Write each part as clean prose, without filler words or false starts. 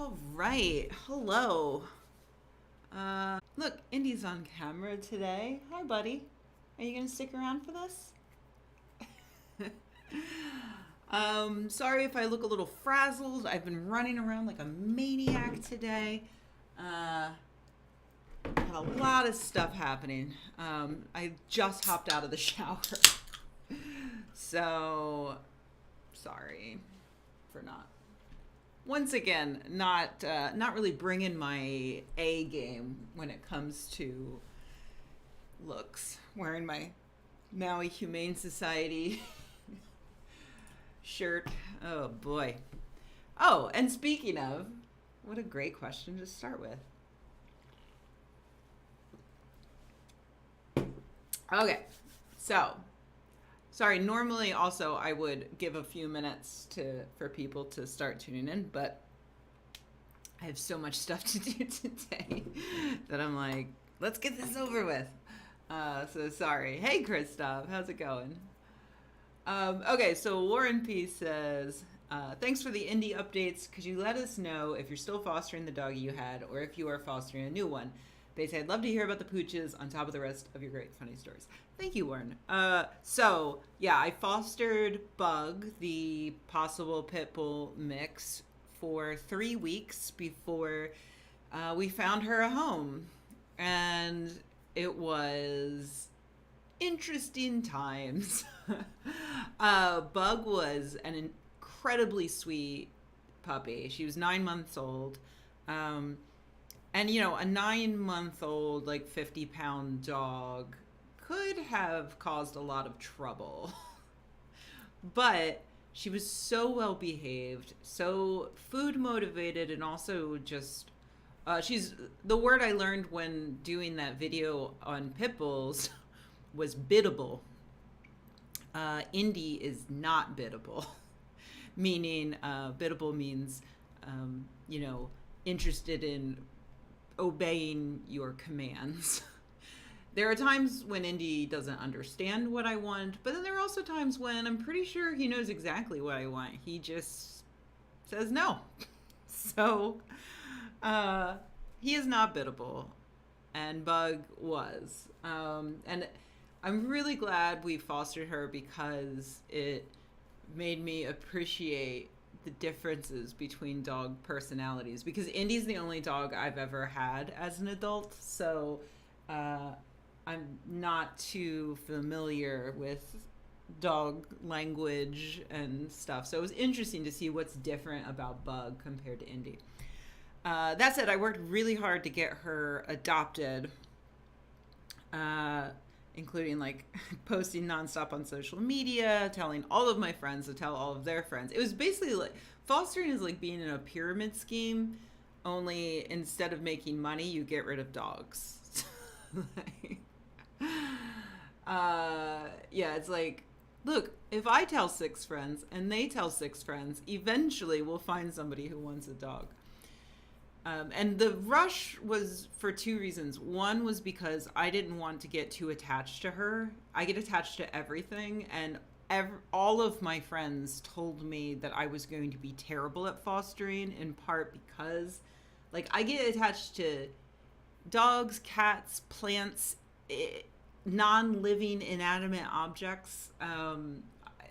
All right. Hello. Look, Indy's on camera today. Hi, buddy. Are you going to stick around for this? Sorry if I look a little frazzled. I've been running around like a maniac today. Had a lot of stuff happening. I just hopped out of the shower. So, sorry for once again, not really bringing my A game when it comes to looks. Wearing my Maui Humane Society shirt. Oh boy. Oh, and speaking of, what a great question to start with. Okay, so sorry, normally also I would give a few minutes for people to start tuning in, but I have so much stuff to do today that I'm like, let's get this over with. So sorry. Hey, Christoph, how's it going? Okay, so Warren P says, thanks for the indie updates. Could you let us know if you're still fostering the doggy you had or if you are fostering a new one? Basically, I'd love to hear about the pooches on top of the rest of your great funny stories. Thank you, Warren. So, yeah, I fostered Bug, the possible pit bull mix, for 3 weeks before we found her a home. And it was interesting times. Bug was an incredibly sweet puppy. She was 9 months old. And, you know, a 9-month-old, like 50-pound dog could have caused a lot of trouble. But she was so well behaved, so food motivated, and also just, she's, the word I learned when doing that video on pit bulls was biddable. Indy is not biddable, meaning biddable means, you know, interested in obeying your commands. There are times when Indy doesn't understand what I want, but then there are also times when I'm pretty sure he knows exactly what I want. He just says no. So, he is not biddable, and Bug was. And I'm really glad we fostered her because it made me appreciate the differences between dog personalities, because Indy's the only dog I've ever had as an adult, so I'm not too familiar with dog language and stuff, so it was interesting to see what's different about Bug compared to Indy. That said, I worked really hard to get her adopted, including like posting nonstop on social media, telling all of my friends to tell all of their friends. It was basically like fostering is like being in a pyramid scheme, only instead of making money, you get rid of dogs. Like, yeah, it's like, look, if I tell 6 friends and they tell 6 friends, eventually we'll find somebody who wants a dog. And the rush was for 2 reasons. One was because I didn't want to get too attached to her. I get attached to everything, and all of my friends told me that I was going to be terrible at fostering, in part because, like, I get attached to dogs, cats, plants, non-living inanimate objects.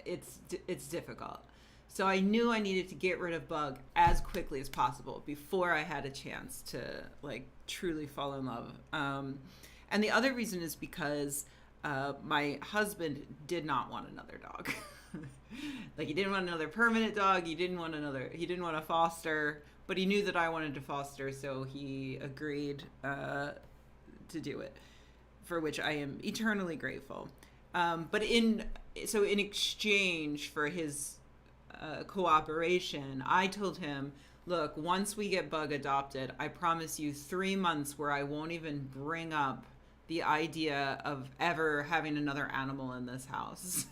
It's difficult. So I knew I needed to get rid of Bug as quickly as possible before I had a chance to like truly fall in love. And the other reason is because my husband did not want another dog. Like, he didn't want another permanent dog. He didn't want to foster, but he knew that I wanted to foster, so he agreed to do it, for which I am eternally grateful. But in exchange for his cooperation, I told him, look, once we get Bug adopted, I promise you 3 months where I won't even bring up the idea of ever having another animal in this house.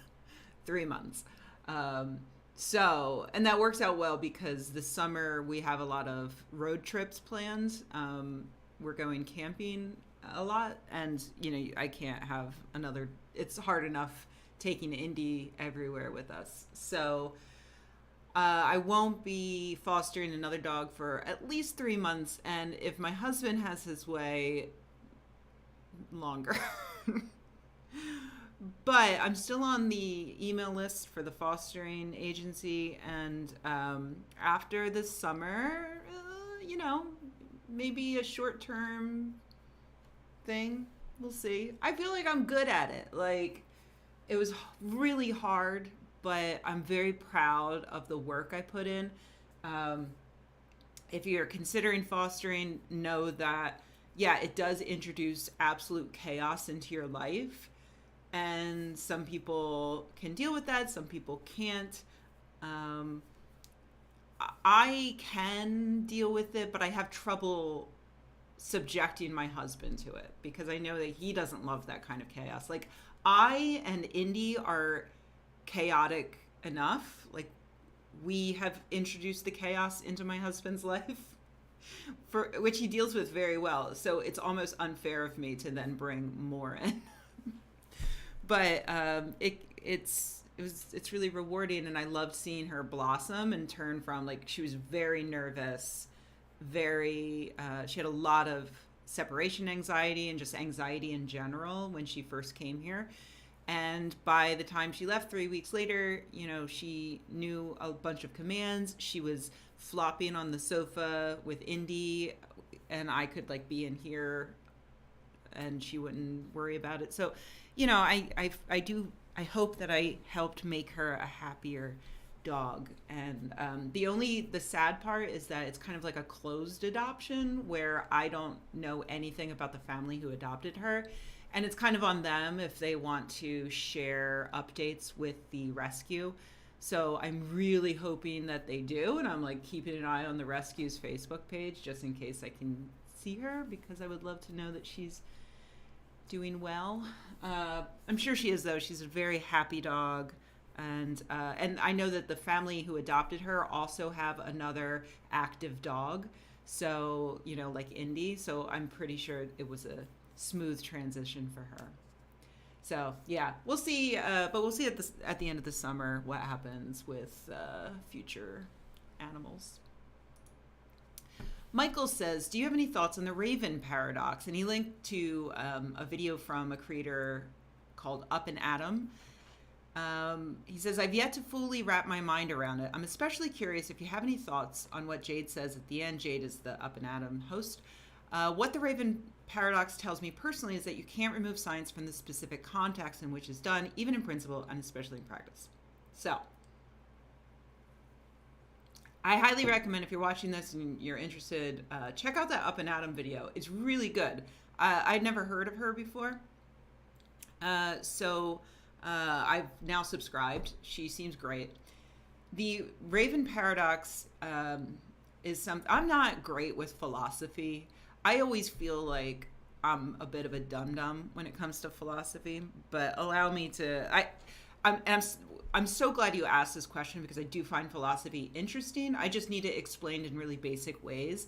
3 months. So, and that works out well because this summer we have a lot of road trips planned. We're going camping a lot, and you know, I can't have another, it's hard enough taking Indy everywhere with us. So I won't be fostering another dog for at least 3 months, and if my husband has his way, longer. But I'm still on the email list for the fostering agency, and after this summer, maybe a short-term thing. We'll see. I feel like I'm good at it. Like, it was really hard, but I'm very proud of the work I put in. If you're considering fostering, know that, yeah, it does introduce absolute chaos into your life. And some people can deal with that. Some people can't. I can deal with it, but I have trouble subjecting my husband to it because I know that he doesn't love that kind of chaos. Like, I and Indy are chaotic enough. Like, we have introduced the chaos into my husband's life, for which he deals with very well. So it's almost unfair of me to then bring more in. But it's really rewarding, and I loved seeing her blossom and turn from, like, she was very nervous, she had a lot of separation anxiety and just anxiety in general when she first came here. And by the time she left 3 weeks later, she knew a bunch of commands. She was flopping on the sofa with Indy, and I could, like, be in here and she wouldn't worry about it. So, I hope that I helped make her a happier dog. And the sad part is that it's kind of like a closed adoption where I don't know anything about the family who adopted her. And it's kind of on them if they want to share updates with the rescue. So I'm really hoping that they do. And I'm, like, keeping an eye on the rescue's Facebook page just in case I can see her, because I would love to know that she's doing well. I'm sure she is, though. She's a very happy dog. And I know that the family who adopted her also have another active dog. So, like Indy. So I'm pretty sure it was a smooth transition for her. So, yeah, we'll see. But we'll see at the end of the summer what happens with future animals. Michael says, do you have any thoughts on the Raven paradox? And he linked to a video from a creator called Up and Atom. He says, I've yet to fully wrap my mind around it. I'm especially curious if you have any thoughts on what Jade says at the end. Jade is the Up and Atom host. What the Raven paradox tells me personally is that you can't remove science from the specific context in which it's done, even in principle and especially in practice. So, I highly recommend, if you're watching this and you're interested, check out that Up and Atom video. It's really good. I'd never heard of her before. So I've now subscribed. She seems great. The Raven paradox is something. I'm not great with philosophy. I always feel like I'm a bit of a dum-dum when it comes to philosophy, but allow me to... I'm so glad you asked this question because I do find philosophy interesting. I just need it explained in really basic ways.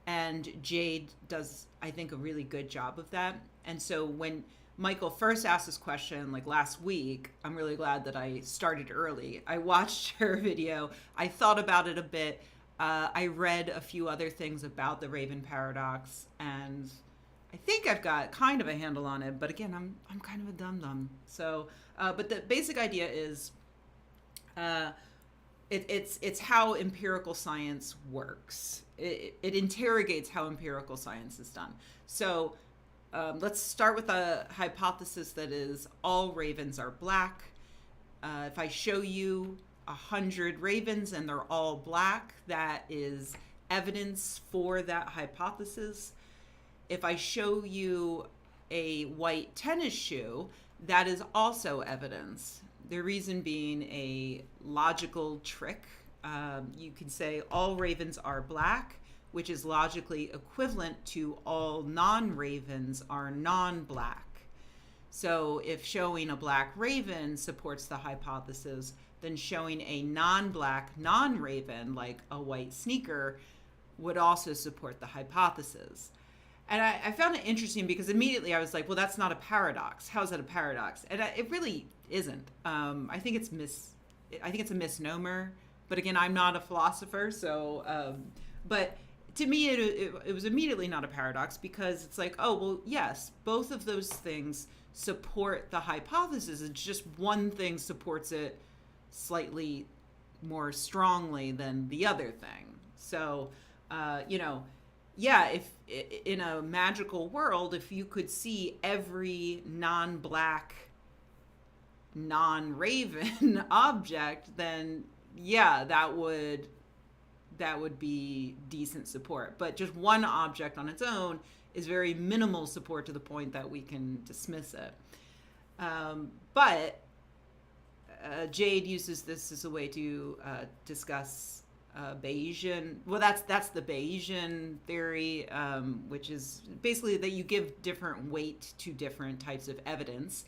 And Jade does, I think, a really good job of that. And so when Michael first asked this question, like last week, I'm really glad that I started early. I watched her video. I thought about it a bit. I read a few other things about the Raven paradox, and I think I've got kind of a handle on it. But again, I'm kind of a dum-dum. So, but the basic idea is, it's how empirical science works. It interrogates how empirical science is done. So let's start with a hypothesis that is all ravens are black. If I show you 100 ravens and they're all black, that is evidence for that hypothesis. If I show you a white tennis shoe, that is also evidence. The reason being a logical trick. You can say all ravens are black, which is logically equivalent to all non-ravens are non-black. So if showing a black raven supports the hypothesis, then showing a non-black non-raven, like a white sneaker, would also support the hypothesis. And I found it interesting because immediately I was like, well, that's not a paradox. How is that a paradox? And it really isn't. I think it's a misnomer But again, I'm not a philosopher, so, but to me, it was immediately not a paradox, because it's like, oh, well, yes, both of those things support the hypothesis. It's just one thing supports it slightly more strongly than the other thing. So, yeah, if in a magical world, if you could see every non-black, non-raven object, then yeah, that would be decent support. But just one object on its own is very minimal support, to the point that we can dismiss it. But Jade uses this as a way to discuss Bayesian. Well, that's the Bayesian theory, which is basically that you give different weight to different types of evidence.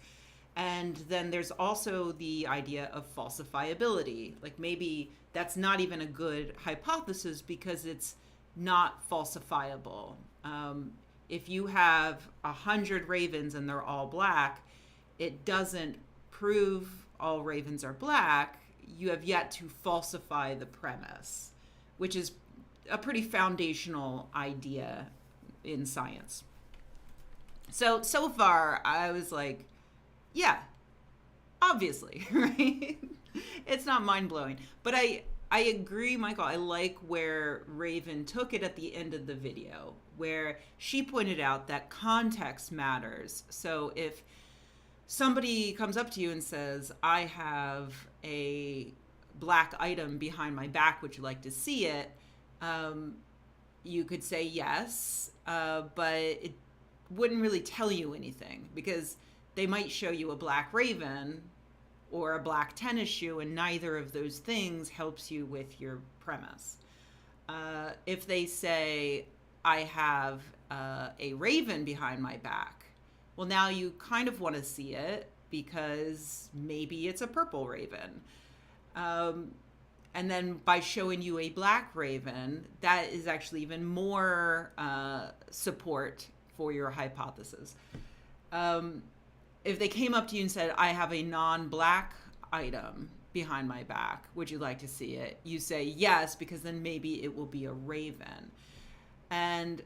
And then there's also the idea of falsifiability. Like, maybe that's not even a good hypothesis because it's not falsifiable. If you have 100 ravens and they're all black, it doesn't prove all ravens are black. You have yet to falsify the premise, which is a pretty foundational idea in science. So far, I was like, yeah, obviously, right? It's not mind-blowing. But I agree, Michael. I like where Raven took it at the end of the video, where she pointed out that context matters. So if somebody comes up to you and says, I have a black item behind my back, would you like to see it? You could say yes, but it wouldn't really tell you anything, because they might show you a black raven or a black tennis shoe, and neither of those things helps you with your premise. If they say, I have a raven behind my back, well, now you kind of want to see it, because maybe it's a purple raven. And then by showing you a black raven, that is actually even more support for your hypothesis. If they came up to you and said, I have a non-black item behind my back, would you like to see it? You say yes, because then maybe it will be a raven. And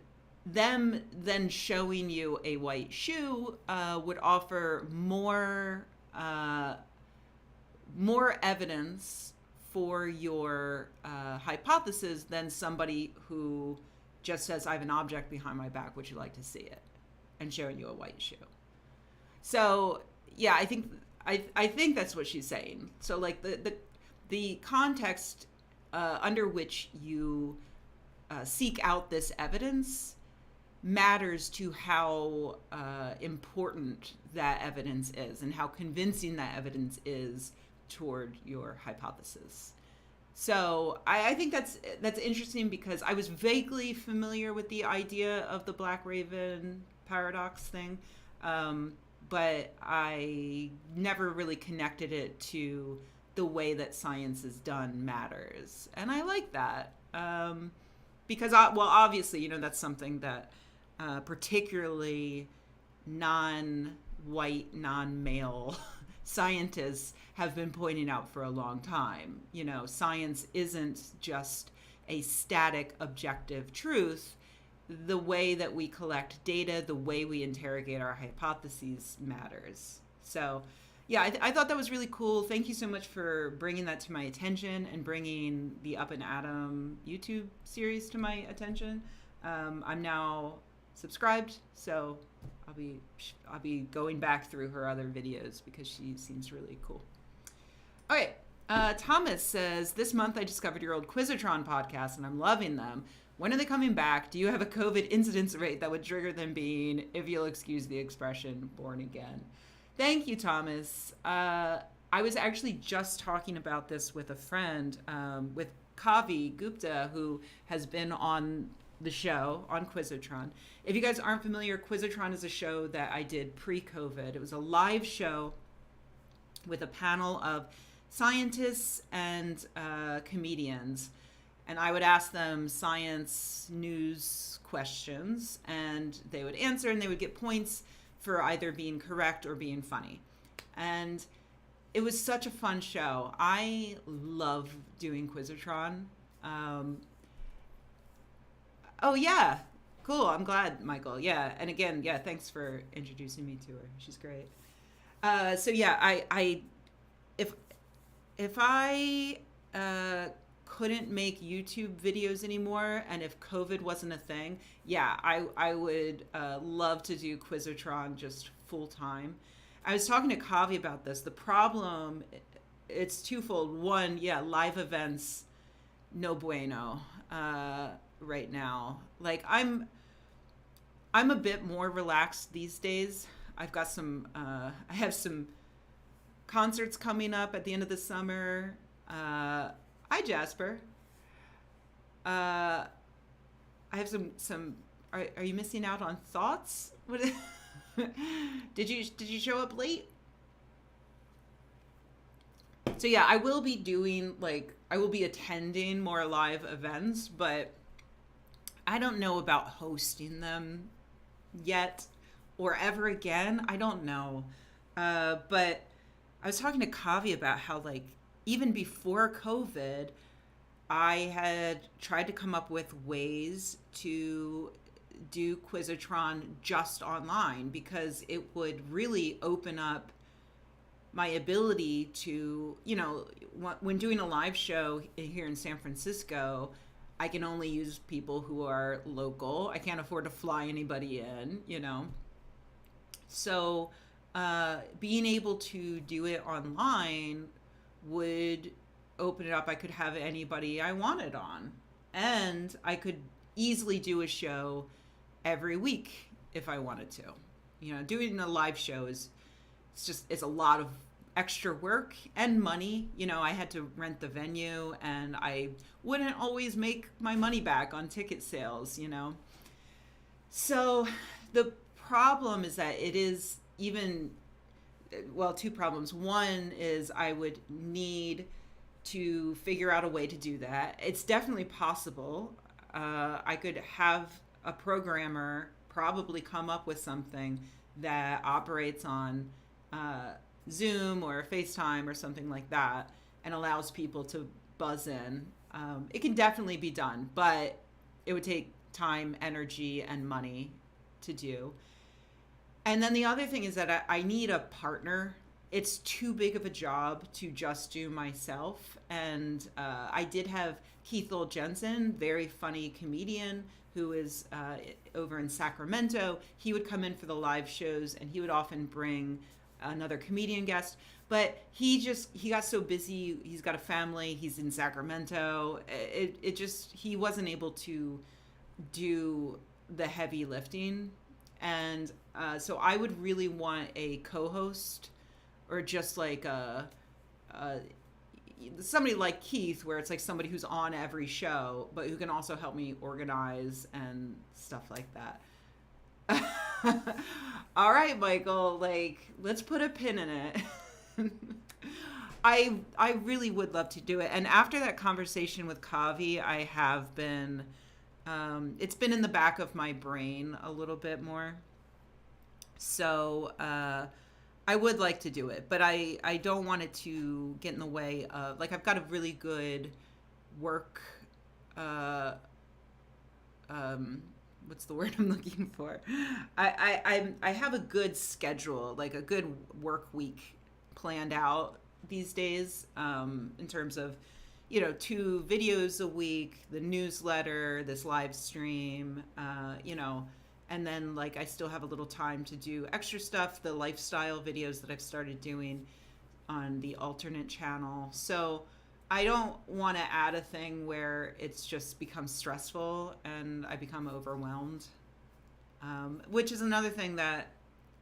them then showing you a white shoe would offer more evidence for your hypothesis than somebody who just says, I have an object behind my back, would you like to see it? And showing you a white shoe. So yeah, I think that's what she's saying. So like the context under which you seek out this evidence matters to how important that evidence is, and how convincing that evidence is toward your hypothesis. So I think that's interesting, because I was vaguely familiar with the idea of the Black Raven paradox thing, but I never really connected it to the way that science is done matters. And I like that, because, obviously, that's something that particularly non-white, non-male scientists have been pointing out for a long time. Science isn't just a static, objective truth. The way that we collect data, the way we interrogate our hypotheses matters. So, yeah, I thought that was really cool. Thank you so much for bringing that to my attention, and bringing the Up and Atom YouTube series to my attention. I'm now subscribed, so I'll be going back through her other videos, because she seems really cool. All right. Thomas says, this month I discovered your old Quiz-o-tron podcast, and I'm loving them. When are they coming back? Do you have a COVID incidence rate that would trigger them being, if you'll excuse the expression, born again? Thank you, Thomas. I was actually just talking about this with a friend, with Kavi Gupta, who has been on the show on Quiz-o-tron. If you guys aren't familiar, Quiz-o-tron is a show that I did pre-COVID. It was a live show with a panel of scientists and comedians. And I would ask them science news questions, and they would answer, and they would get points for either being correct or being funny. And it was such a fun show. I love doing Quiz-o-tron. Um, oh yeah, cool. I'm glad, Michael. Yeah, and again, yeah, thanks for introducing me to her. She's great. So yeah, if if I couldn't make YouTube videos anymore, and if COVID wasn't a thing, yeah, I would love to do Quiz-o-tron just full time. I was talking to Kavi about this. The problem, it's twofold. One, yeah, live events, no bueno right now. Like I'm a bit more relaxed these days. I have some concerts coming up at the end of the summer. Hi Jasper. I have some. Are you missing out on thoughts? What? Did you show up late? So yeah, I will be doing I will be attending more live events, but I don't know about hosting them yet or ever again. I don't know. But I was talking to Kavi about how even before COVID, I had tried to come up with ways to do Quiz-o-tron just online because it would really open up my ability to, when doing a live show here in San Francisco, I can only use people who are local. I can't afford to fly anybody in. So being able to do it online would open it up. I could have anybody I wanted on, and I could easily do a show every week if I wanted to. Doing a live show it's a lot of extra work and money. I had to rent the venue, and I wouldn't always make my money back on ticket sales. So the problem is that it is two problems. One is I would need to figure out a way to do that. It's definitely possible. I could have a programmer probably come up with something that operates on Zoom or FaceTime or something like that and allows people to buzz in. It can definitely be done, but it would take time, energy, and money to do. And then the other thing is that I need a partner. It's too big of a job to just do myself. And I did have Keith Jensen, very funny comedian who is over in Sacramento. He would come in for the live shows, and he would often bring another comedian guest. But he got so busy. He's got a family. He's in Sacramento. He wasn't able to do the heavy lifting. And so I would really want a co-host, or just somebody like Keith, where it's somebody who's on every show, but who can also help me organize and stuff like that. All right, Michael, let's put a pin in it. I really would love to do it. And after that conversation with Kavi, I have been, it's been in the back of my brain a little bit more. So I would like to do it, but I don't want it to get in the way of, I've got a really good work, what's the word I'm looking for? I have a good schedule, a good work week planned out these days, in terms of, 2 videos a week, the newsletter, this live stream, and then I still have a little time to do extra stuff, the lifestyle videos that I've started doing on the alternate channel. So I don't want to add a thing where it's just becomes stressful and I become overwhelmed, which is another thing that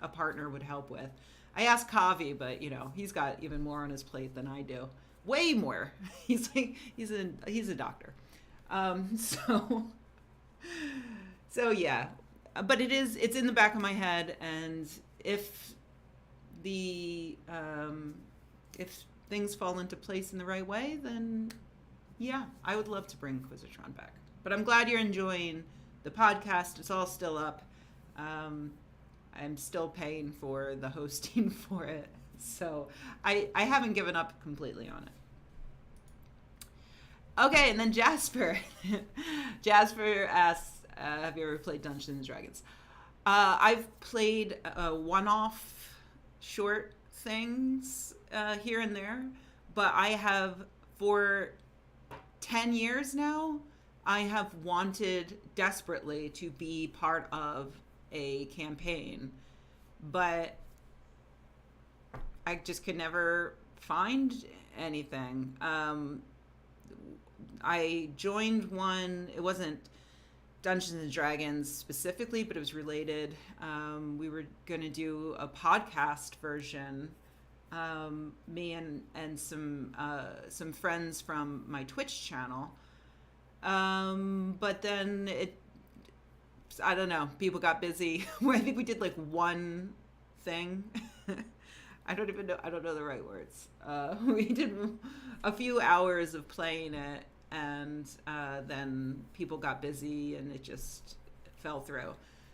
a partner would help with. I asked Kavi, but he's got even more on his plate than I do. Way more. He's a doctor. So yeah. But it's in the back of my head, and if things fall into place in the right way, then yeah, I would love to bring Quiz-o-tron back. But I'm glad you're enjoying the podcast. It's all still up. I'm still paying for the hosting for it. So I haven't given up completely on it. Okay, and then Jasper. Jasper asks, have you ever played Dungeons and Dragons? I've played one-off short things here and there, but I have, for 10 years now, I have wanted desperately to be part of a campaign, but I just could never find anything. I joined one. It wasn't Dungeons and Dragons specifically, but it was related. We were going to do a podcast version. Me and some friends from my Twitch channel. But then I don't know. People got busy. I think we did like one thing. I don't know the right words. We did a few hours of playing it, and then people got busy and it just fell through.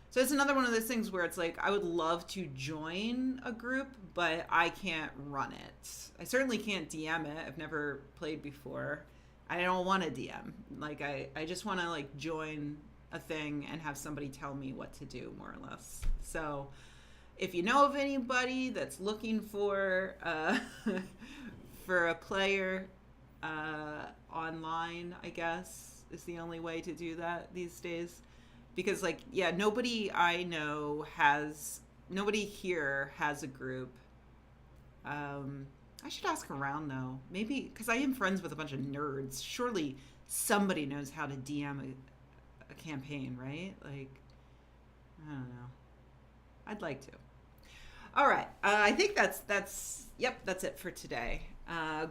So it's another one of those things where it's like, I would love to join a group, but I can't run it. I certainly can't DM it. I've never played before. I don't want to DM. Like, I just want to like join a thing and have somebody tell me what to do, more or less. So if you know of anybody that's looking for for a player online, I guess is the only way to do that these days. Because like, yeah, nobody here has a group. I should ask around though. Maybe because I am friends with a bunch of nerds. Surely somebody knows how to DM a campaign, right? Like, I don't know. I'd like to. All right. I think that's it for today.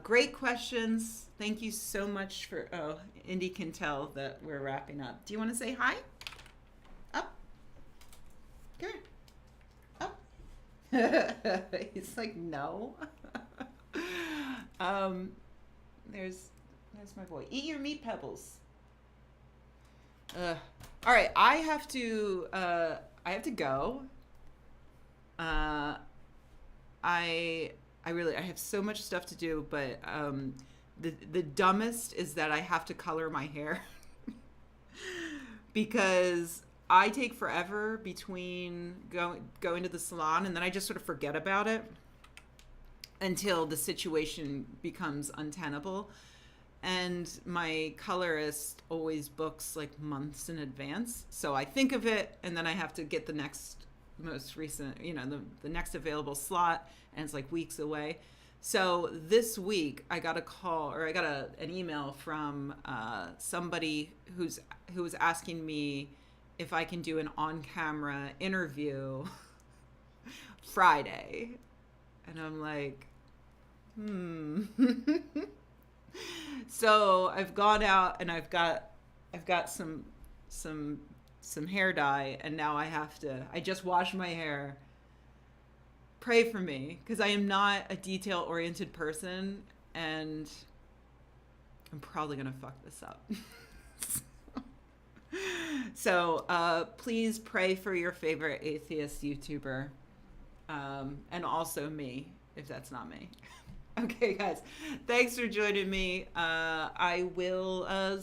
Great questions. Thank you so much for. Oh, Indy can tell that we're wrapping up. Do you want to say hi? Up. Come here. Up. He's like, no. There's my boy. Eat your meat pebbles. All right. I have to go. I have so much stuff to do, but the dumbest is that I have to color my hair because I take forever between going to the salon, and then I just sort of forget about it until the situation becomes untenable. And my colorist always books like months in advance, so I think of it, and then I have to get the most recent, the next available slot, and it's like weeks away. So this week I got an email from somebody who was asking me if I can do an on-camera interview Friday, and I'm like, So I've gone out and I've got some hair dye, and now I just washed my hair. Pray for me, because I am not a detail-oriented person, and I'm probably going to fuck this up. So please pray for your favorite atheist YouTuber, and also me, if that's not me. Okay, guys, thanks for joining me. I will